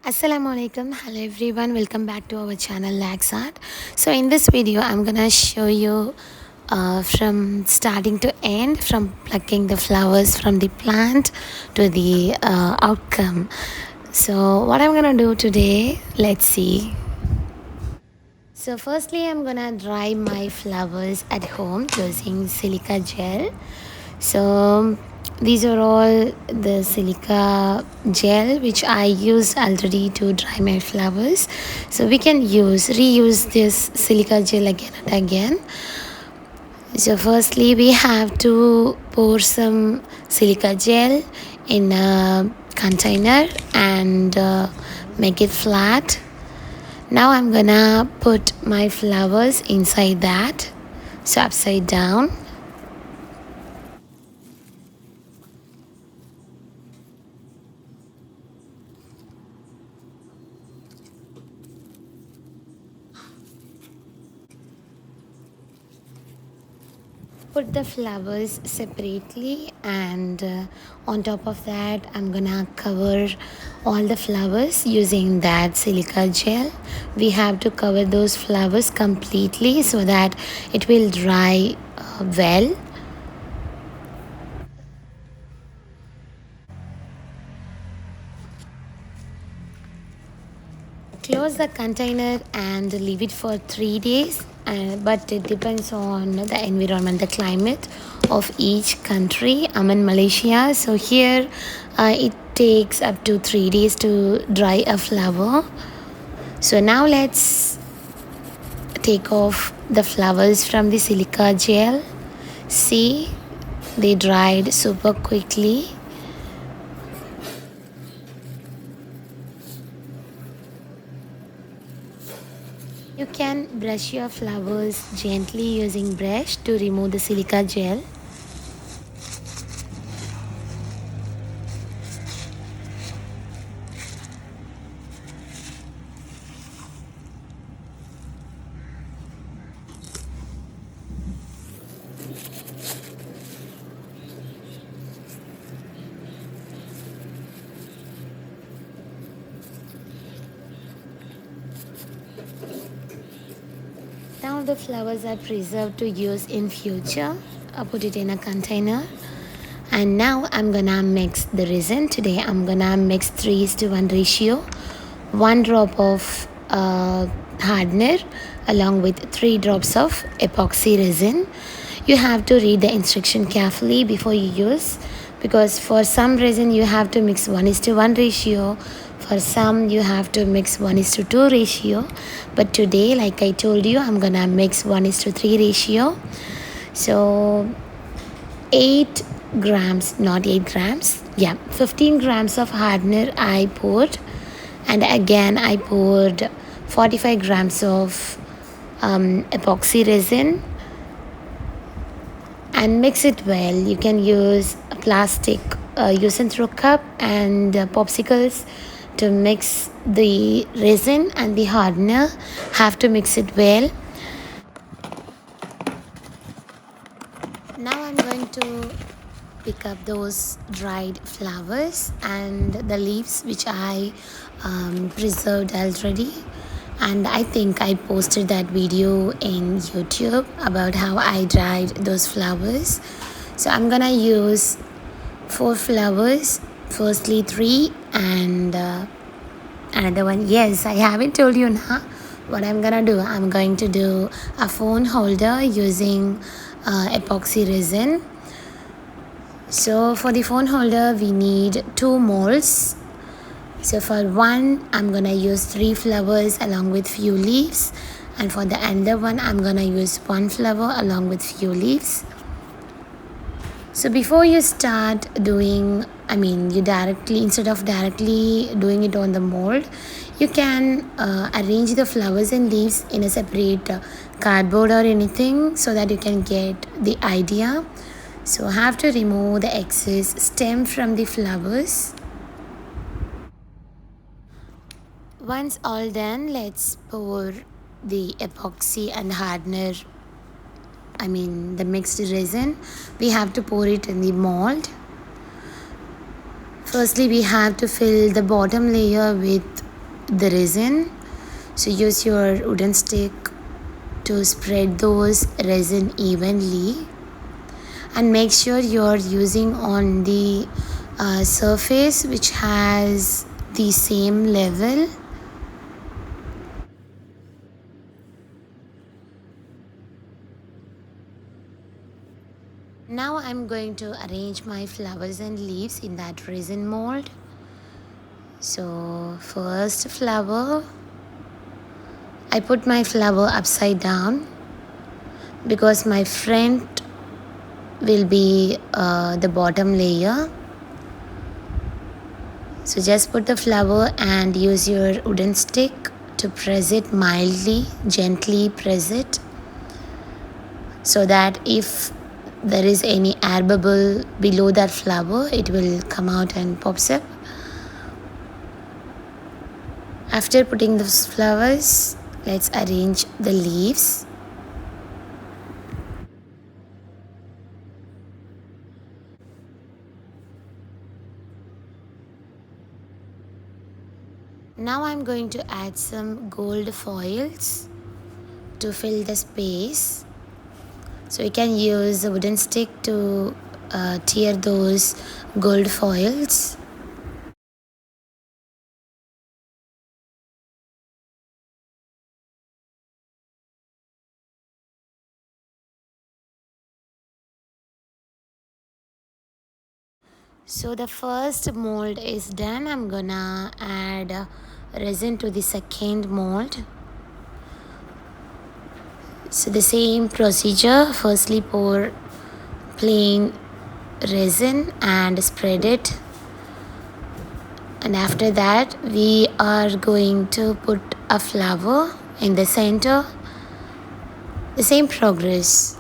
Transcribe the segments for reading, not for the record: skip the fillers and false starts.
Assalamualaikum. Hello everyone. Welcome back to our channel Lax Art. So in this video, I'm gonna show you from starting to end, from plucking the flowers from the plant to the outcome. So what I'm gonna do today, let's see. So firstly, I'm gonna dry my flowers at home using silica gel. So these are all the silica gel which I used already to dry my flowers. So we can reuse this silica gel again and again. So firstly, we have to pour some silica gel in a container and make it flat. Now I'm gonna put my flowers inside that, so upside down. Put the flowers separately, and on top of that I'm gonna cover all the flowers using that silica gel. We have to cover those flowers completely so that it will dry well. Close the container and leave it for 3 days, but it depends on the environment, the climate of each country. I'm in Malaysia, so here it takes up to 3 days to dry a flower. So now let's take off the flowers from the silica gel. See, they dried super quickly. You can brush your flowers gently using brush to remove the silica gel. Now the flowers are preserved to use in future. I'll put it in a container. And now I'm gonna mix the resin. Today I'm gonna mix 3:1 ratio. 1 drop of hardener along with 3 drops of epoxy resin. You have to read the instruction carefully before you use, because for some resin you have to mix 1:1 ratio. For some you have to mix 1:2 ratio, but today, like I told you, I'm gonna mix 1:3 ratio. So 8 grams, not 8 grams, yeah, 15 grams of hardener I poured, and again I poured 45 grams of epoxy resin and mix it well. You can use a plastic use and throw cup and popsicles to mix the resin and the hardener. Have to mix it well. Now I'm going to pick up those dried flowers and the leaves which I preserved already, and I think I posted that video in YouTube about how I dried those flowers. So I'm gonna use 4 flowers, firstly 3 and another one. Yes, I haven't told you now what I'm gonna do. I'm going to do a phone holder using epoxy resin. So for the phone holder we need 2 molds. So for one I'm gonna use 3 flowers along with few leaves, and for the other one I'm gonna use 1 flower along with few leaves. So before you start doing, instead of directly doing it on the mold, you can arrange the flowers and leaves in a separate cardboard or anything so that you can get the idea. So have to remove the excess stem from the flowers. Once all done, let's pour the epoxy and hardener, the mixed resin. We have to pour it in the mold. Firstly, we have to fill the bottom layer with the resin. So use your wooden stick to spread those resin evenly, and make sure you're using on the surface which has the same level. Now I'm going to arrange my flowers and leaves in that resin mold. So first flower, I put my flower upside down because my front will be the bottom layer. So just put the flower and use your wooden stick to press it mildly, gently press it, so that if there is any air bubble below that flower, it will come out and pops up. After putting those flowers, let's arrange the leaves. Now I'm going to add some gold foils to fill the space. So you can use a wooden stick to tear those gold foils. So the first mold is done. I'm gonna add resin to the second mold. So the same procedure, firstly pour plain resin and spread it, and after that we are going to put a flower in the center. The same progress.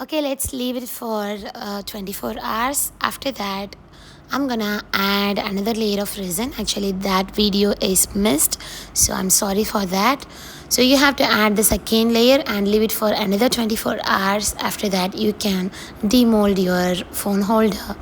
Okay, let's leave it for 24 hours. After that, I'm gonna add another layer of resin. Actually, that video is missed, so I'm sorry for that. So you have to add the second layer and leave it for another 24 hours. After that, you can demold your phone holder.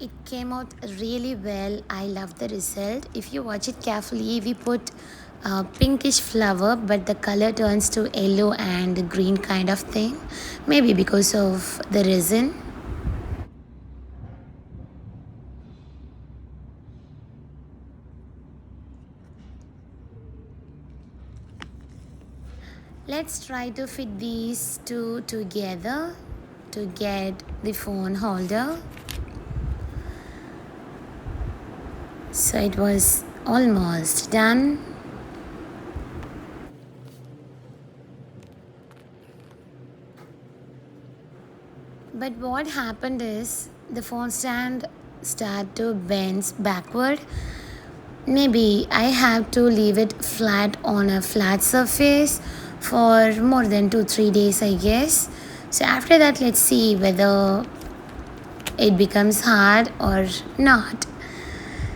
It came out really well. I love the result. If you watch it carefully, we put a pinkish flower, but the color turns to yellow and green kind of thing. Maybe because of the resin. Let's try to fit these two together to get the phone holder. So it was almost done. But what happened is the phone stand started to bend backward. Maybe I have to leave it flat on a flat surface for more than 2-3 days, I guess. So after that, let's see whether it becomes hard or not.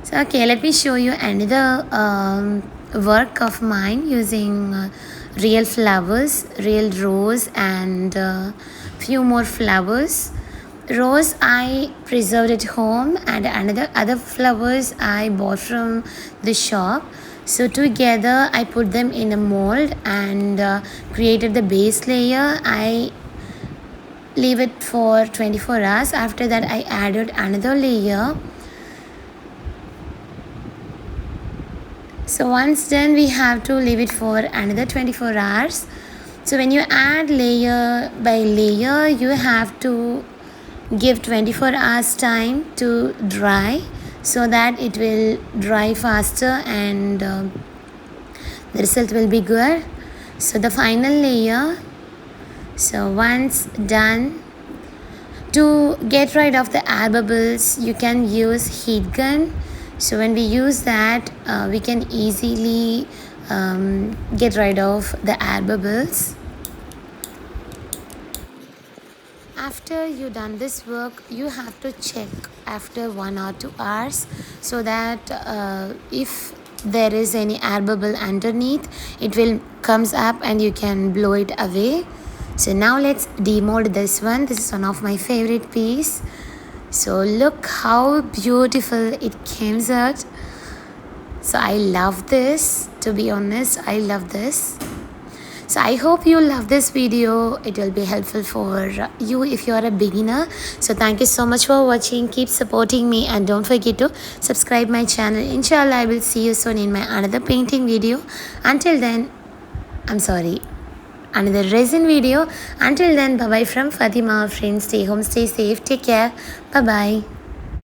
So okay, let me show you another work of mine using real flowers, real rose, and few more flowers. Rose I preserved at home, and other flowers I bought from the shop. So together I put them in a mold and created the base layer. I leave it for 24 hours. After that I added another layer. So once done, we have to leave it for another 24 hours. So when you add layer by layer, you have to give 24 hours time to dry so that it will dry faster and the result will be good. So the final layer, so once done, to get rid of the air bubbles, you can use heat gun. So when we use that, we can easily get rid of the air bubbles. After you done this work, you have to check after 1 or 2 hours so that if there is any air bubble underneath, it will comes up and you can blow it away. So now let's demold this one. This is one of my favorite piece. So look how beautiful it came out. So I love this, to be honest, I love this. So I hope you love this video. It will be helpful for you if you are a beginner. So thank you so much for watching. Keep supporting me and don't forget to subscribe my channel. Inshallah, I will see you soon in my another painting video. Until then, another resin video. Until then, bye bye from Fatima. Friends, stay home, stay safe, take care. Bye bye.